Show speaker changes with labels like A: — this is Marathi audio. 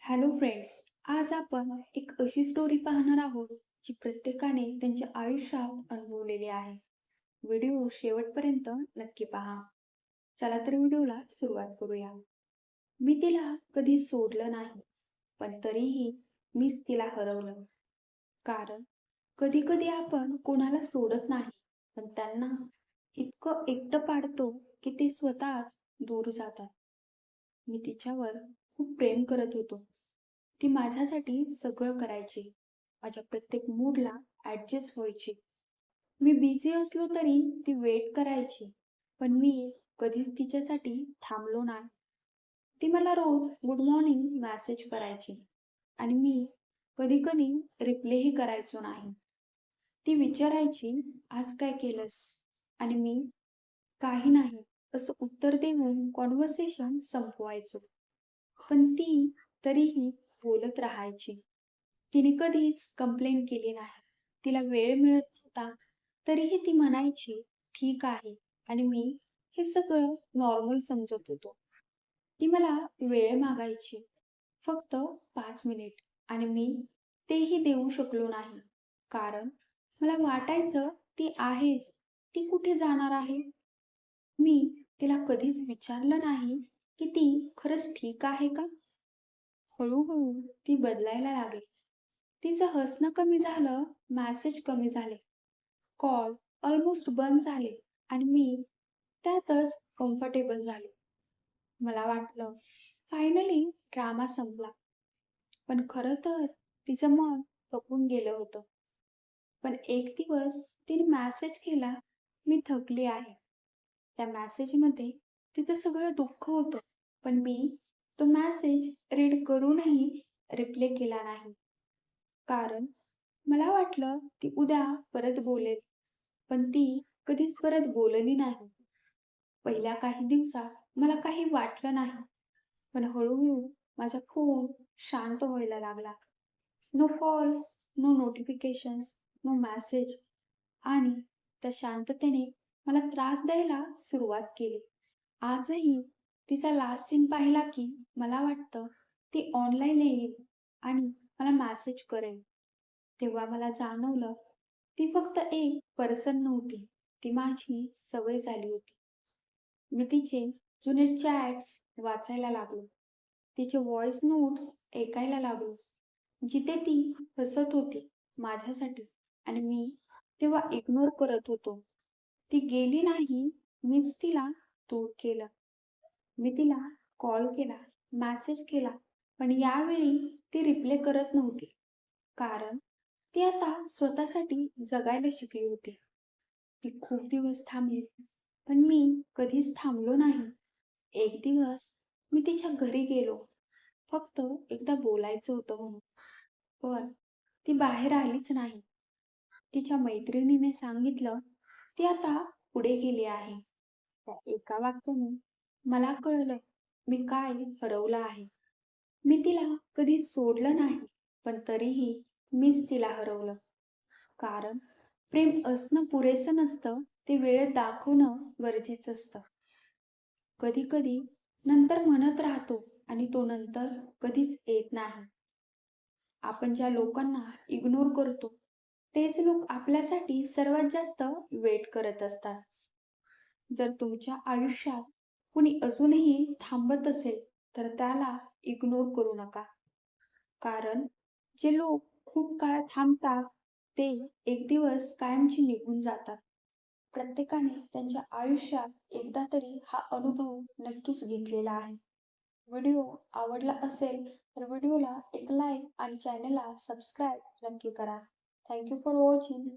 A: हॅलो फ्रेंड्स, आज आपण एक अशी स्टोरी पाहणार आहोत जी प्रत्येकाने त्यांच्या आयुष्यात अनुभवलेली आहे. व्हिडिओ शेवटपर्यंत नक्की पहा. चला तर व्हिडिओला सुरुवात करूया. मी तिला कधी सोडलं नाही, पण तरीही मीच तिला हरवलं. कारण कधी कधी आपण कोणाला सोडत नाही, पण त्यांना इतकं एकटं पाडतो की ते स्वतःच दूर जातात. मी तिच्यावर खूप प्रेम करत होतो. ती माझ्यासाठी सगळं करायची. माझ्या प्रत्येक मूडला ॲडजस्ट व्हायची. मी बिझी असलो तरी ती वेट करायची. पण मी कधीच तिच्यासाठी थांबलो नाही. ती मला रोज गुड मॉर्निंग मेसेज करायची आणि मी कधी-कधी रिप्लायही करायचो नाही. ती विचारायची, "आज काय केलंस?" आणि मी, "काही नाही," असं उत्तर देऊन कॉन्व्हर्सेशन संपवायचो. पण ती तरीही बोलत राहायची. तिने कधीच कंप्लेंट केली नाही. तिला वेळ मिळत नव्हता, तरीही ती म्हणायची, "ठीक आहे." आणि मी हे सगळं नॉर्मल समजत होतो. ती मला वेळ मागायची, फक्त 5 मिनिट आणि मी तेही देऊ शकलो नाही. कारण मला वाटायचं ती आहेच, ती कुठे जाणार आहे? मी तिला कधीच विचारलं नाही की ती खरंच ठीक आहे का? हळूहळू ती बदलायला लागली. तिचं हसणं कमी झालं, मेसेज कमी झाले, कॉल ऑलमोस्ट बंद झाले आणि मी त्यातच कम्फर्टेबल झाले. मला वाटलं फायनली ड्रामा संपला. पण खरं तर तिचं मन खपून गेलं होतं. पण एक दिवस तिने मेसेज केला, "मी थकली आहे." त्या मेसेजमध्ये तिचं सगळं दुःख होतं. पण मी तो मेसेज रीड करूनही रिप्लाय केला नाही. कारण मला वाटलं ती उद्या परत बोलेल. पण ती कधीच परत बोलली नाही. पहिल्या काही दिवसात मला काही वाटलं नाही. पण हळूहळू माझा फोन शांत व्हायला लागला. No calls, no notifications, no message आणि त्या शांततेने मला त्रास द्यायला सुरुवात केली. आजही तिचा लास्ट सीन पाहिला की मला वाटतं ती ऑनलाईन येईल आणि मला मेसेज करेल. तेव्हा मला जाणवलं ती फक्त एक पर्सन नव्हती, ती माझी सवय झाली होती. मी तिचे जुने चॅट्स वाचायला लागलो. तिचे व्हॉइस नोट्स ऐकायला लागलो. जिथे ती हसत होती माझ्यासाठी आणि मी तेव्हा इग्नोर करत होतो. ती गेली नाही, मीच तिला दूर केलं. मी तिला कॉल केला, मेसेज केला, पण यावेळी ती रिप्लाय करत नव्हती. कारण ती आता स्वतःसाठी जगायला शिकली होती. ती खूप दिवस थांबली, पण मी कधीच थांबलो नाही. एक दिवस मी तिच्या घरी गेलो, फक्त एकदा बोलायचं होतं म्हणून. पण ती बाहेर आलीच नाही. तिच्या मैत्रिणीने सांगितलं, ती आता पुढे गेली आहे. त्या एका वाक्याने मला कळलं मी काय हरवलं आहे. मी तिला कधी सोडलं नाही, पण तरीही मीच तिला हरवलं. कारण प्रेम असणं पुरेसं नसतं, ते वेळेत दाखवणं गरजेचं असतं. कधी-कधी नंतर म्हणत राहतो आणि तो नंतर कधीच येत नाही. आपण ज्या लोकांना इग्नोर करतो, तेच लोक आपल्यासाठी सर्वात जास्त वेट करत असतात. जर तुमच्या आयुष्यात कुणी अजूनही थांबत असेल, तर त्याला इग्नोर करू नका. कारण जे लोक खूप काळ थांबतात, ते एक दिवस कायमची निघून जातात. प्रत्येकाने त्यांच्या आयुष्यात एकदा तरी हा अनुभव नक्कीच घेतलेला आहे. व्हिडिओ आवडला असेल तर व्हिडिओला एक लाईक आणि चॅनलला सबस्क्राईब नक्की करा. Thank you for watching.